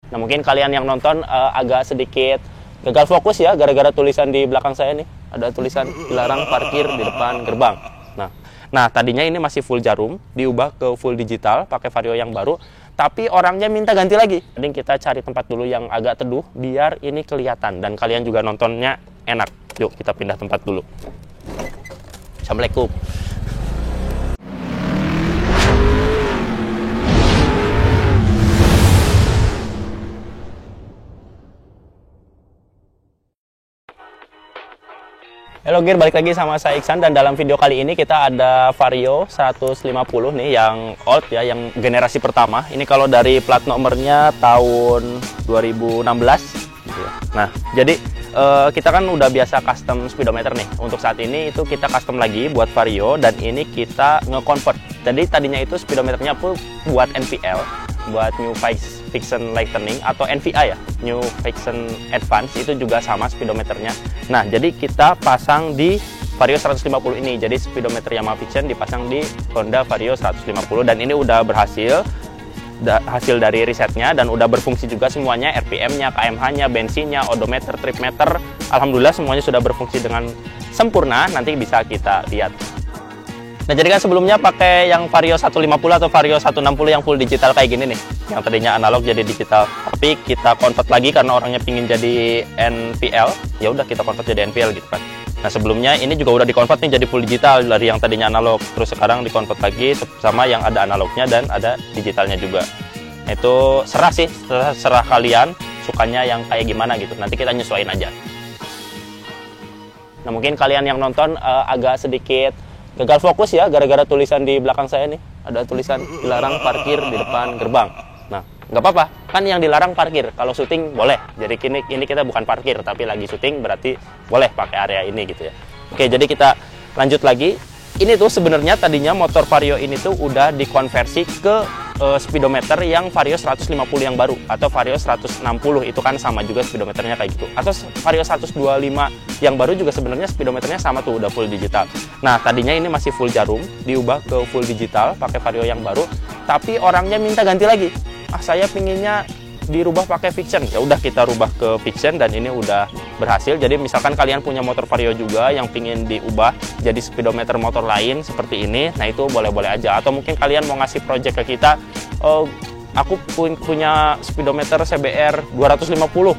Nah mungkin kalian yang nonton agak sedikit gagal fokus ya, gara-gara tulisan di belakang saya nih. Ada tulisan dilarang parkir di depan gerbang. Nah tadinya ini masih full jarum, diubah ke full digital, pakai vario yang baru. Tapi orangnya minta ganti lagi. Mending kita cari tempat dulu yang agak teduh, biar ini kelihatan. Dan kalian juga nontonnya enak. Yuk kita pindah tempat dulu. Assalamualaikum. Halo Gear, balik lagi sama saya Iksan, dan dalam video kali ini kita ada Vario 150 nih yang old ya, yang generasi pertama. Ini kalau dari plat nomornya tahun 2016 gitu ya. Nah, jadi kita kan udah biasa custom speedometer nih. Untuk saat ini itu kita custom lagi buat Vario, dan ini kita nge-convert. Jadi tadinya itu speedometernya pun buat NVL, buat New Fiction Lightning atau NVA ya, New Fiction Advance, itu juga sama speedometernya. Nah, jadi kita pasang di Vario 150 ini. Jadi speedometer Yamaha Fiction dipasang di Honda Vario 150, dan ini udah berhasil. Hasil dari risetnya, dan udah berfungsi juga semuanya, RPM-nya, KMH-nya, bensinnya, odometer, trip meter. Alhamdulillah semuanya sudah berfungsi dengan sempurna. Nanti bisa kita lihat. Nah, jadi kan sebelumnya pakai yang Vario 150 atau Vario 160 yang full digital kayak gini nih. Yang tadinya analog jadi digital. Tapi kita convert lagi karena orangnya pingin jadi NVL. Ya udah kita convert jadi NVL gitu kan. Nah, sebelumnya ini juga udah di-convert nih jadi full digital dari yang tadinya analog. Terus sekarang di-convert lagi sama yang ada analognya dan ada digitalnya juga. Nah, itu serah sih, serah kalian sukanya yang kayak gimana gitu. Nanti kita nyesuaiin aja. Nah, mungkin kalian yang nonton agak sedikit gagal fokus ya, gara-gara tulisan di belakang saya nih. Ada tulisan dilarang parkir di depan gerbang. Nah, nggak apa-apa, kan yang dilarang parkir. Kalau syuting boleh. Jadi ini kita bukan parkir, tapi lagi syuting, berarti boleh pakai area ini gitu ya. Oke, jadi kita lanjut lagi. Ini tuh sebenarnya tadinya motor Vario ini tuh udah dikonversi ke speedometer yang Vario 150 yang baru, atau Vario 160, itu kan sama juga speedometernya kayak gitu. Atau Vario 125 yang baru juga sebenarnya speedometernya sama tuh, udah full digital. Nah, tadinya ini masih full jarum, diubah ke full digital, pakai Vario yang baru. Tapi orangnya minta ganti lagi. Saya pinginnya dirubah pakai Fiction. Ya udah kita rubah ke Fiction, dan ini udah berhasil. Jadi misalkan kalian punya motor Vario juga yang pingin diubah jadi speedometer motor lain seperti ini, nah itu boleh-boleh aja. Atau mungkin kalian mau ngasih project ke kita, aku punya speedometer CBR 250,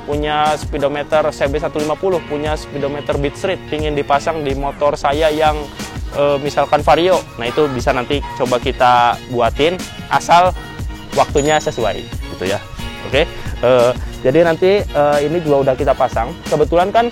punya speedometer CB 150, punya speedometer Beat Street, pingin dipasang di motor saya yang misalkan Vario. Nah itu bisa nanti coba kita buatin, asal waktunya sesuai gitu ya. Oke, jadi nanti ini juga udah kita pasang. Kebetulan kan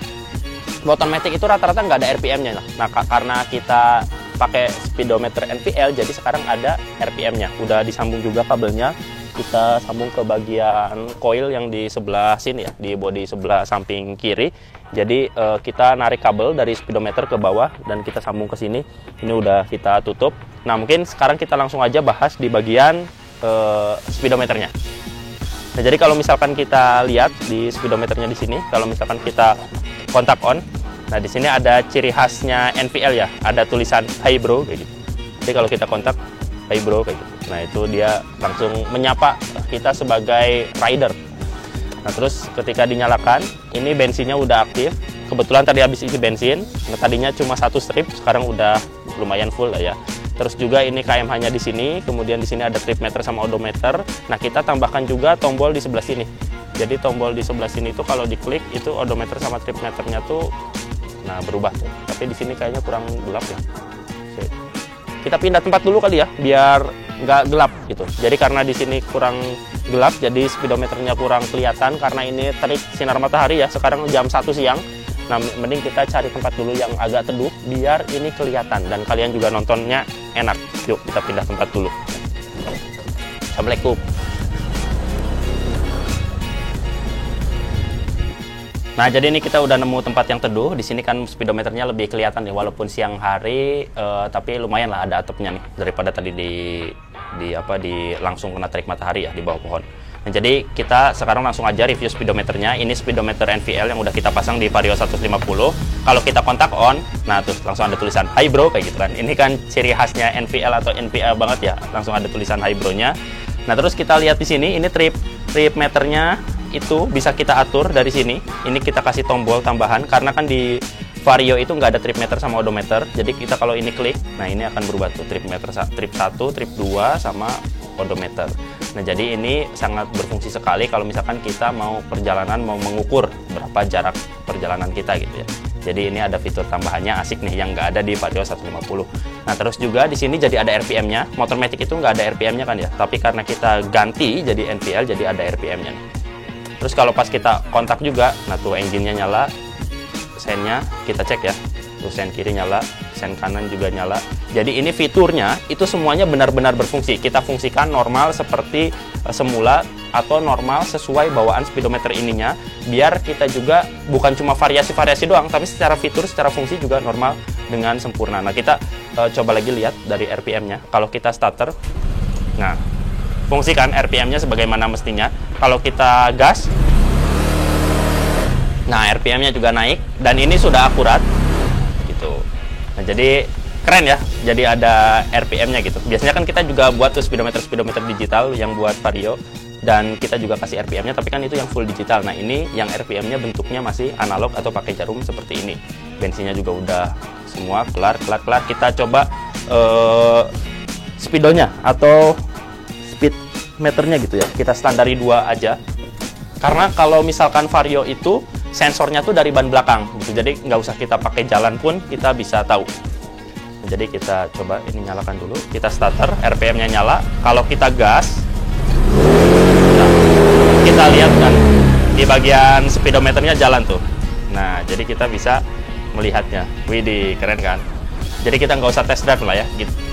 motor Matic itu rata-rata nggak ada RPM-nya. Nah, karena kita pakai speedometer NVL, jadi sekarang ada RPM-nya. Udah disambung juga kabelnya. Kita sambung ke bagian coil yang di sebelah sini ya, di bodi sebelah samping kiri. Jadi kita narik kabel dari speedometer ke bawah dan kita sambung ke sini. Ini udah kita tutup. Nah, mungkin sekarang kita langsung aja bahas di bagian speedometernya. Nah, jadi kalau misalkan kita lihat di speedometernya di sini, kalau misalkan kita kontak on, nah di sini ada ciri khasnya NVL ya, ada tulisan "Hi bro" kayak gitu. Jadi kalau kita kontak "Hi bro" kayak gitu, nah itu dia langsung menyapa kita sebagai rider. Nah, terus ketika dinyalakan, ini bensinnya udah aktif. Kebetulan tadi habis isi bensin, nah, tadinya cuma satu strip, sekarang udah lumayan full lah ya. Terus juga ini KMH-nya di sini, kemudian di sini ada trip meter sama odometer. Nah, kita tambahkan juga tombol di sebelah sini. Jadi tombol di sebelah sini itu kalau diklik itu odometer sama trip meternya tuh nah berubah tuh. Tapi di sini kayaknya kurang gelap ya. Oke. Kita pindah tempat dulu kali ya, biar nggak gelap gitu. Jadi karena di sini kurang gelap, jadi speedometernya kurang kelihatan karena ini terik sinar matahari ya. Sekarang jam 1 siang. Nah, mending kita cari tempat dulu yang agak teduh biar ini kelihatan dan kalian juga nontonnya enak. Yuk kita pindah tempat dulu. Assalamualaikum. Nah, jadi ini kita udah nemu tempat yang teduh. Di sini kan speedometernya lebih kelihatan nih, walaupun siang hari, tapi lumayan lah ada atapnya nih daripada tadi di langsung kena terik matahari ya di bawah pohon. Nah, jadi kita sekarang langsung aja review speedometernya. Ini speedometer NVL yang udah kita pasang di Vario 150. Kalau kita kontak on, nah terus langsung ada tulisan "Hi bro" kayak gitu kan. Ini kan ciri khasnya NVL atau NVA banget ya. Langsung ada tulisan "Hi bro"-nya. Nah, terus kita lihat di sini, ini trip trip meternya itu bisa kita atur dari sini. Ini kita kasih tombol tambahan karena kan di Vario itu nggak ada trip meter sama odometer. Jadi kita kalau ini klik, nah ini akan berubah tuh trip meter, trip 1, trip 2 sama odometer. Nah, jadi ini sangat berfungsi sekali kalau misalkan kita mau perjalanan, mau mengukur berapa jarak perjalanan kita gitu ya. Jadi ini ada fitur tambahannya asik nih yang nggak ada di Vario 150. Nah, terus juga di sini jadi ada RPM-nya. Motor Matic itu nggak ada RPM-nya kan ya. Tapi karena kita ganti jadi NPL, jadi ada RPM-nya nih. Terus kalau pas kita kontak juga, nah tuh engine-nya nyala, sennya kita cek ya. Tuh sen kiri nyala, sen kanan juga nyala. Jadi ini fiturnya itu semuanya benar-benar berfungsi. Kita fungsikan normal seperti semula atau normal sesuai bawaan speedometer ininya, biar kita juga bukan cuma variasi-variasi doang, tapi secara fitur, secara fungsi juga normal dengan sempurna. Nah, kita coba lagi lihat dari RPM-nya. Kalau kita starter, nah fungsikan RPM-nya sebagaimana mestinya. Kalau kita gas, nah RPM-nya juga naik dan ini sudah akurat gitu. Nah, jadi keren ya. Jadi ada RPM-nya gitu. Biasanya kan kita juga buat tuh speedometer digital yang buat Vario dan kita juga kasih RPM-nya, tapi kan itu yang full digital. Nah, ini yang RPM-nya bentuknya masih analog atau pakai jarum seperti ini. Bensinnya juga udah semua kelar. Kita coba speedonya atau speed meternya gitu ya. Kita standari 2 aja. Karena kalau misalkan Vario itu sensornya tuh dari ban belakang gitu. Jadi nggak usah kita pakai jalan pun kita bisa tahu. Nah, jadi kita coba ini nyalakan dulu. Kita starter, RPM-nya nyala. Kalau kita gas, nah, kita lihat kan di bagian speedometernya jalan tuh. Nah, jadi kita bisa melihatnya. Widih, keren kan? Jadi kita nggak usah test drive lah ya.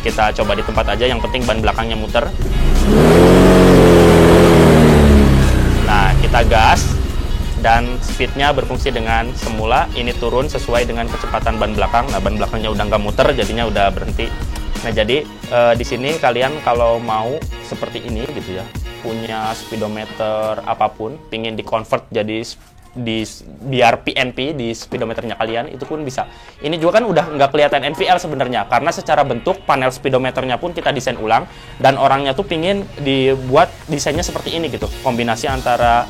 Kita coba di tempat aja. Yang penting ban belakangnya muter. Nah, kita gas dan speednya berfungsi dengan semula. Ini turun sesuai dengan kecepatan ban belakang. Nah, ban belakangnya udah nggak muter, jadinya udah berhenti. Nah, jadi di sini kalian kalau mau seperti ini gitu ya, punya speedometer apapun, pingin di convert jadi biar PNP di speedometernya kalian, itu pun bisa. Ini juga kan udah nggak kelihatan NVL sebenarnya, karena secara bentuk panel speedometernya pun kita desain ulang, dan orangnya tuh pingin dibuat desainnya seperti ini gitu, kombinasi antara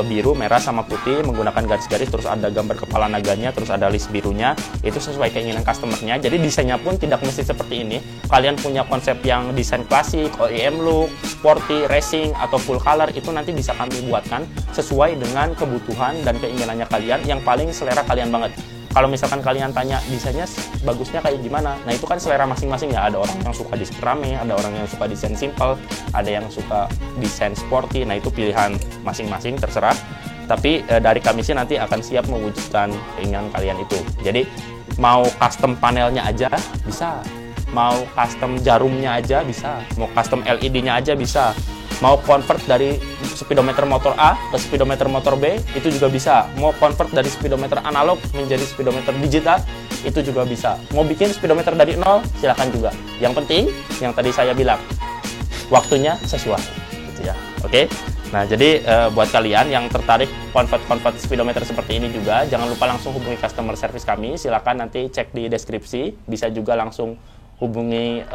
biru, merah, sama putih, menggunakan garis-garis, terus ada gambar kepala naganya, terus ada list birunya, itu sesuai keinginan customernya. Jadi desainnya pun tidak mesti seperti ini. Kalian punya konsep yang desain klasik, OEM look, sporty, racing, atau full color, itu nanti bisa kami buatkan sesuai dengan kebutuhan dan keinginannya kalian, yang paling selera kalian banget. Kalau misalkan kalian tanya desainnya bagusnya kayak gimana, nah itu kan selera masing-masing ya. Ada orang yang suka desain rame, ada orang yang suka desain simple, ada yang suka desain sporty. Nah, itu pilihan masing-masing, terserah. Tapi dari kami sih nanti akan siap mewujudkan keinginan kalian itu. Jadi mau custom panelnya aja bisa, mau custom jarumnya aja bisa, mau custom LED-nya aja bisa, mau convert dari speedometer motor A ke speedometer motor B, itu juga bisa. Mau convert dari speedometer analog menjadi speedometer digital, itu juga bisa. Mau bikin speedometer dari nol, silahkan juga. Yang penting, yang tadi saya bilang, waktunya sesuai gitu ya. Oke. Nah, jadi buat kalian yang tertarik convert speedometer seperti ini juga, jangan lupa langsung hubungi customer service kami. Silakan nanti cek di deskripsi, bisa juga langsung hubungi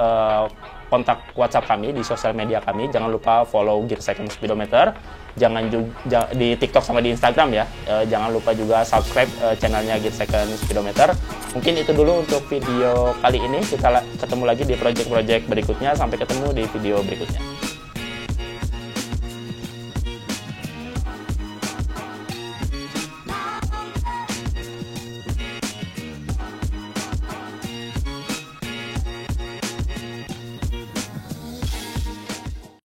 kontak WhatsApp kami di sosial media kami. Jangan lupa follow Gear Second Speedometer. Jangan juga di TikTok sama di Instagram ya. Jangan lupa juga subscribe channelnya Gear Second Speedometer. Mungkin itu dulu untuk video kali ini. Kita ketemu lagi di project-project berikutnya. Sampai ketemu di video berikutnya.